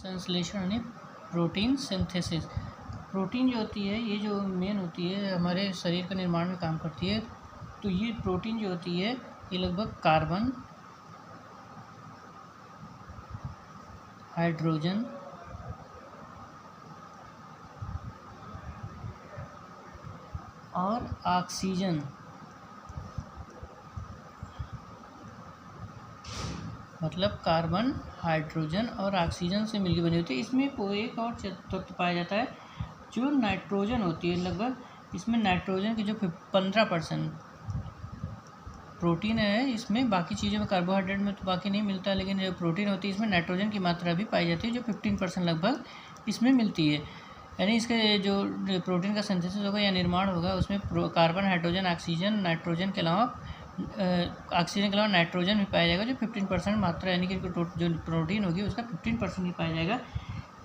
संश्लेषण यानी protein synthesis. Protein जो होती है ये जो मेन होती है हमारे शरीर के निर्माण में काम करती है। तो ये प्रोटीन जो होती है ये लगभग कार्बन, हाइड्रोजन और ऑक्सीजन, मतलब कार्बन, हाइड्रोजन और ऑक्सीजन से मिलकर बनी होती है। इसमें कोई एक और तत्व पाया जाता है जो नाइट्रोजन होती है। लगभग इसमें नाइट्रोजन की जो 15% प्रोटीन है, इसमें बाकी चीज़ों में कार्बोहाइड्रेट में तो बाकी नहीं मिलता, लेकिन जो प्रोटीन होती है इसमें नाइट्रोजन की मात्रा भी पाई जाती है जो 15% लगभग इसमें मिलती है। यानी इसके जो प्रोटीन का सिंथेसिस होगा या निर्माण होगा उसमें कार्बन, हाइड्रोजन, ऑक्सीजन, नाइट्रोजन के अलावा ऑक्सीजन के अलावा नाइट्रोजन भी पाया जाएगा जो 15% मात्रा, यानी कि जो प्रोटीन होगी उसका 15% ही पाया जाएगा।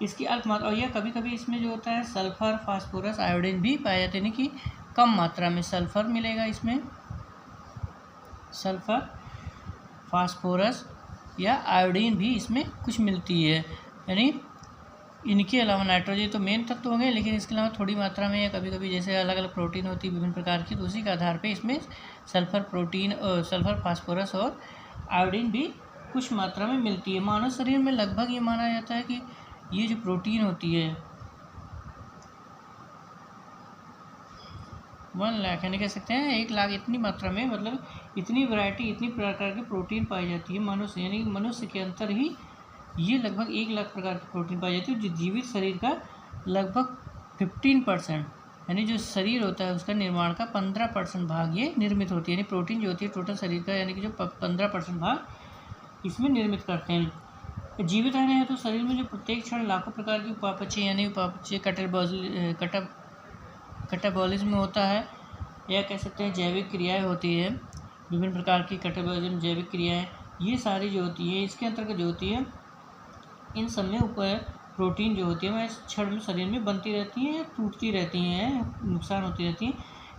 इसकी अल्प मात्रा, और यह कभी कभी इसमें जो होता है सल्फर, फास्फोरस, आयोडीन भी पाया जाते हैं, यानी कि कम मात्रा में सल्फर मिलेगा इसमें, सल्फर, फास्फोरस या आयोडीन भी इसमें कुछ मिलती है। यानी इनके अलावा नाइट्रोजन तो मेन तत्व होंगे, लेकिन इसके अलावा थोड़ी मात्रा में या कभी कभी जैसे अलग अलग प्रोटीन होती है विभिन्न प्रकार की, तो उसी के आधार पे इसमें सल्फर, सल्फर, फास्फोरस और आयोडीन भी कुछ मात्रा में मिलती है। मानव शरीर में लगभग ये माना जाता है कि ये जो प्रोटीन होती है 1 लाख, यानी कह सकते हैं 1 लाख इतनी मात्रा में, मतलब इतनी वैरायटी, इतनी प्रकार की प्रोटीन पाई जाती है मनुष्य, यानी मनुष्य के अंदर ही ये लगभग 1 लाख प्रकार की प्रोटीन पाई जाती है, जो जीवित शरीर का लगभग 15%, यानी जो शरीर होता है उसका निर्माण का 15% भाग ये निर्मित होती है। यानी प्रोटीन जो होती है टोटल शरीर का, यानी कि जो 15% भाग इसमें निर्मित करते हैं। जीवित रहने हैं तो शरीर में जो प्रत्येक क्षण लाखों प्रकार की उपापचय, यानी उपापचय कैटाबॉलिज्म में होता है, या कह सकते हैं जैविक क्रियाएँ होती है, विभिन्न प्रकार की कैटाबॉलिज्म, जैविक क्रियाएँ, ये सारी जो होती है इसके अंतर्गत जो होती है, इन सब में प्रोटीन जो होती है वह क्षण में शरीर में बनती रहती हैं, टूटती रहती हैं, नुकसान होती रहती हैं।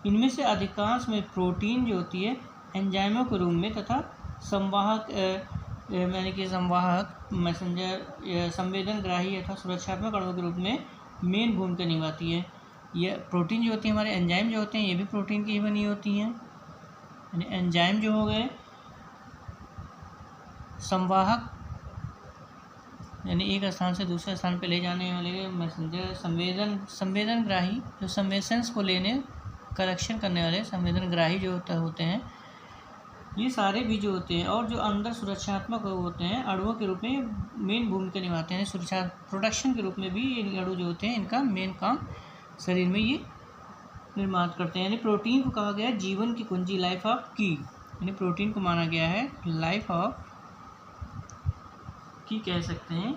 इनमें से अधिकांश में प्रोटीन जो होती है एंजाइमों के रूप में तथा संवाहक, यानी कि संवाहक, मैसेंजर, संवेदनग्राही अथवा सुरक्षात्मक अणुओं के रूप में मेन भूमिका निभाती है। यह प्रोटीन जो होती है, हमारे एंजाइम जो होते हैं ये भी प्रोटीन की ही बनी होती हैं। यानी एंजाइम जो हो गए संवाहक, यानी एक स्थान से दूसरे स्थान पर ले जाने वाले, मैसेंजर, संवेदनग्राही, जो संवेशंस को लेने, कलेक्शन करने वाले संवेदनग्राही जो होते हैं, ये सारे भी जो होते हैं, और जो अंदर सुरक्षात्मक होते हैं अणुओं के रूप में मेन भूमिका निभाते हैं। सुरक्षा प्रोटेक्शन के रूप में भी ये अणु जो होते हैं इनका मेन काम शरीर में ये निर्माण करते हैं। यानी प्रोटीन को कहा गया है जीवन की कुंजी, लाइफ ऑफ की, यानी प्रोटीन को माना गया है लाइफ ऑफ की कह सकते हैं,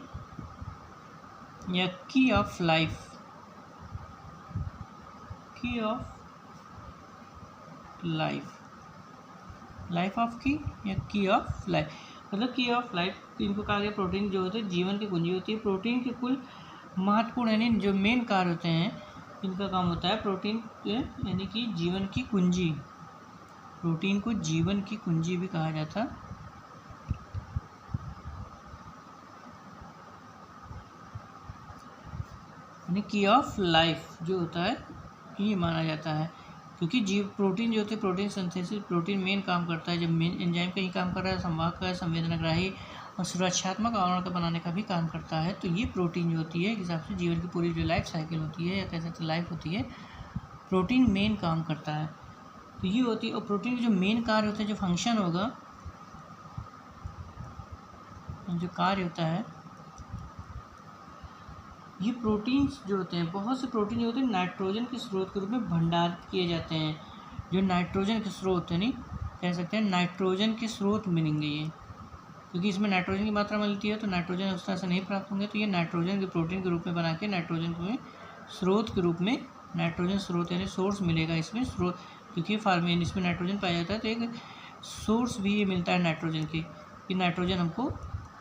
या की ऑफ लाइफ, की ऑफ लाइफ, लाइफ ऑफ की या की ऑफ लाइफ, मतलब की ऑफ लाइफ। इनको कहा गया प्रोटीन जो होते हैं जीवन की कुंजी होती है। प्रोटीन के कुल महत्वपूर्ण, यानी जो मेन कार्य होते हैं इनका काम होता है प्रोटीन यानी कि जीवन की कुंजी। प्रोटीन को जीवन की कुंजी भी कहा जाता है। यानी की ऑफ लाइफ जो होता है ये माना जाता है, क्योंकि प्रोटीन जो होती है, प्रोटीन सिंथेसिस, प्रोटीन मेन काम करता है, जब मेन एंजाइम का ही काम कर रहा है, संवाहक का, संवेदनग्राही और सुरक्षात्मक आवरण का बनाने का भी काम करता है। तो ये प्रोटीन जो होती है एक हिसाब से जीवन की पूरी जो लाइफ साइकिल होती है, या कह सकते लाइफ होती है, प्रोटीन मेन काम करता है। तो ये होती है, और प्रोटीन के जो मेन कार्य होते हैं, जो फंक्शन होगा, जो कार्य होता है, ये प्रोटीन्स जो होते हैं, बहुत से प्रोटीन जो होते हैं नाइट्रोजन के स्रोत के रूप में भंडारित किए जाते हैं। जो नाइट्रोजन के स्रोत, यानी कह सकते हैं नाइट्रोजन के स्रोत मिलेंगे ये, क्योंकि इसमें नाइट्रोजन की मात्रा मिलती है, तो नाइट्रोजन उस तरह से नहीं प्राप्त होंगे, तो ये नाइट्रोजन के प्रोटीन के रूप में बना के नाइट्रोजन में स्रोत के रूप में, नाइट्रोजन स्रोत यानी सोर्स मिलेगा इसमें, स्रोत, क्योंकि फार्मिन इसमें नाइट्रोजन पाया जाता है, तो एक सोर्स भी ये मिलता है नाइट्रोजन की, कि नाइट्रोजन हमको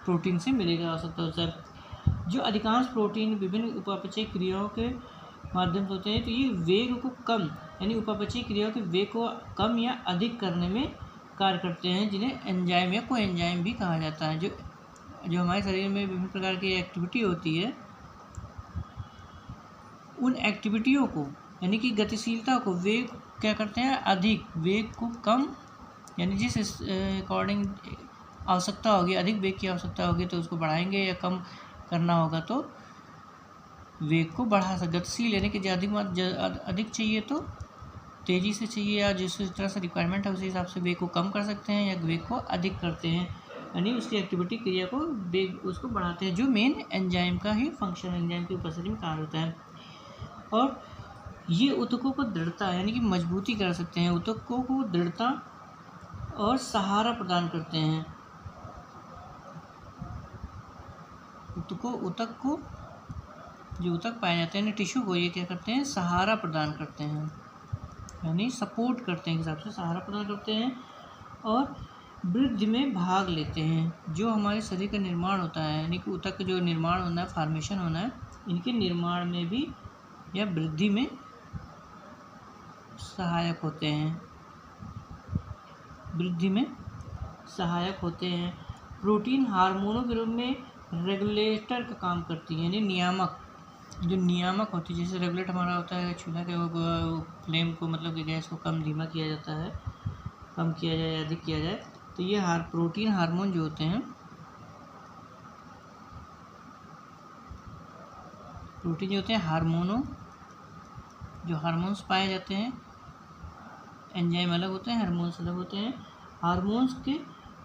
प्रोटीन से मिलेगा आवश्यकता सर। जो अधिकांश प्रोटीन विभिन्न उपापचय क्रियाओं के माध्यम से होते हैं, तो ये वेग को कम, यानी उपापचय क्रियाओं के वेग को कम या अधिक करने में कार्य करते हैं, जिन्हें एंजाइम या कोएंजाइम भी कहा जाता है। जो जो हमारे शरीर में विभिन्न प्रकार की एक्टिविटी होती है, उन एक्टिविटियों को यानी कि गतिशीलता को वेग क्या करते हैं, अधिक, वेग को कम, यानी जिस अकॉर्डिंग आवश्यकता होगी, अधिक वेग की आवश्यकता होगी तो उसको बढ़ाएंगे, या कम करना होगा तो वेग को बढ़ा सकते। गतिशील यानी कि अधिक चाहिए तो तेज़ी से चाहिए, या जिस तरह से रिक्वायरमेंट है उसी हिसाब से वेग को कम कर सकते हैं या वेग को अधिक करते हैं, यानी उसकी एक्टिविटी क्रिया को वेग उसको बढ़ाते हैं, जो मेन एंजाइम का ही फंक्शन, एंजाइम की उपस्थिति में कार्य होता है। और ये ऊतकों को दृढ़ता यानी कि मजबूती कर सकते हैं, ऊतकों को दृढ़ता और सहारा प्रदान करते हैं। ऊतक को जो ऊतक पाए जाते हैं टिश्यू को, ये क्या करते हैं, सहारा प्रदान करते हैं, यानी सपोर्ट करते हैं, हिसाब से सहारा प्रदान करते हैं और वृद्धि में भाग लेते हैं। जो हमारे शरीर का निर्माण होता है, यानी कि ऊतक का जो निर्माण होना है, फॉर्मेशन होना है, इनके निर्माण में भी या वृद्धि में सहायक होते हैं, वृद्धि में सहायक होते हैं। प्रोटीन हार्मोनों के रूप में रेगुलेटर का काम करती है, यानी नियामक, जो नियामक होती है, जैसे रेगुलेट हमारा होता है चूल्हा के फ्लेम को, मतलब कि गैस को कम धीमा किया जाता है, कम किया जाए या अधिक किया जाए, तो ये प्रोटीन हार्मोन जो होते हैं, प्रोटीन जो होते हैं हार्मोनों, जो हार्मोन्स पाए जाते हैं, एंजाइम अलग होते हैं, हार्मोन्स अलग होते हैं, हार्मोन्स के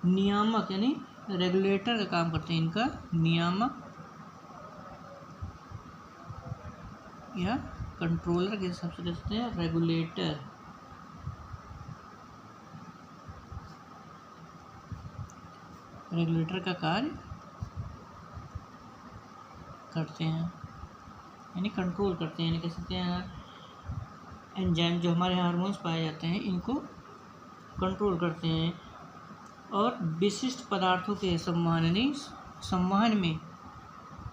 नियामक यानी रेगुलेटर का काम करते हैं, इनका नियामक या कंट्रोलर के हिसाब से कहते हैं, रेगुलेटर। रेगुलेटर का कार्य करते हैं, यानी कंट्रोल करते हैं, यानी कह सकते हैं एंजाइम जो हमारे हार्मोन्स पाए जाते हैं इनको कंट्रोल करते हैं। और विशिष्ट पदार्थों के संवहन, यानी संवहन में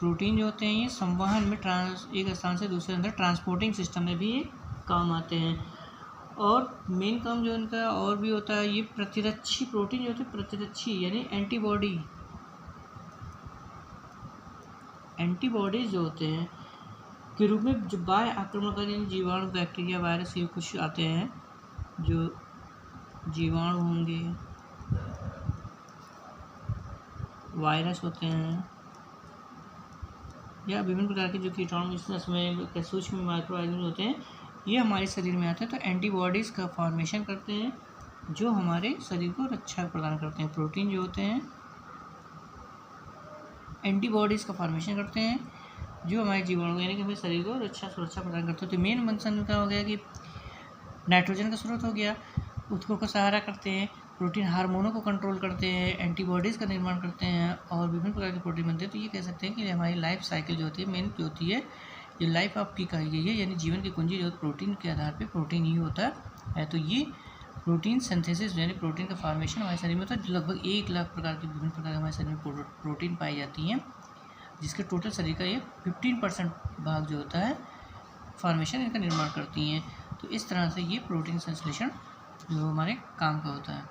प्रोटीन जो होते हैं ये संवहन में एक स्थान से दूसरे अंदर ट्रांसपोर्टिंग सिस्टम में भी ये काम आते हैं। और मेन काम जो इनका और भी होता है, ये प्रतिरक्षी प्रोटीन जो होते हैं, प्रतिरक्षी यानी एंटीबॉडीज जो होते हैं के रूप में, जो बाह्य आक्रमणकारी जीवाणु, बैक्टीरिया, वायरस, ये कुछ आते हैं, जो जीवाणु होंगे, वायरस होते हैं, या विभिन्न प्रकार के जो कीटाणु इसमें सूक्ष्म माइक्रो ऑर्गेनिज्म होते हैं, ये हमारे शरीर में आते हैं, तो एंटीबॉडीज़ का फॉर्मेशन करते हैं, जो हमारे शरीर को रक्षा प्रदान करते हैं। प्रोटीन जो होते हैं एंटीबॉडीज़ का फॉर्मेशन करते हैं, जो हमारे जीवाणु यानी कि हमारे शरीर को सुरक्षा प्रदान करते हैं। तो मेन फंक्शन का हो गया कि नाइट्रोजन का स्रोत हो गया, ऊतकों का सहारा करते हैं, प्रोटीन हार्मोनों को कंट्रोल करते हैं, एंटीबॉडीज़ का निर्माण करते हैं और विभिन्न प्रकार के प्रोटीन बनते हैं। तो ये कह सकते हैं कि हमारी लाइफ साइकिल जो होती है, मेन जो होती है, ये लाइफ आपकी कही गई है, यानी जीवन की कुंजी जो प्रोटीन के आधार पे प्रोटीन ही होता है। तो ये प्रोटीन सिंथेसिस यानी प्रोटीन का फॉर्मेशन हमारे शरीर में होता है। लगभग 1 लाख प्रकार की विभिन्न प्रकार के हमारे शरीर में प्रोटीन पाई जाती हैं, जिसके टोटल शरीर का ये 15% भाग जो होता है फॉर्मेशन इनका निर्माण करती हैं। तो इस तरह से ये प्रोटीन संश्लेषण जो हमारे काम का होता है।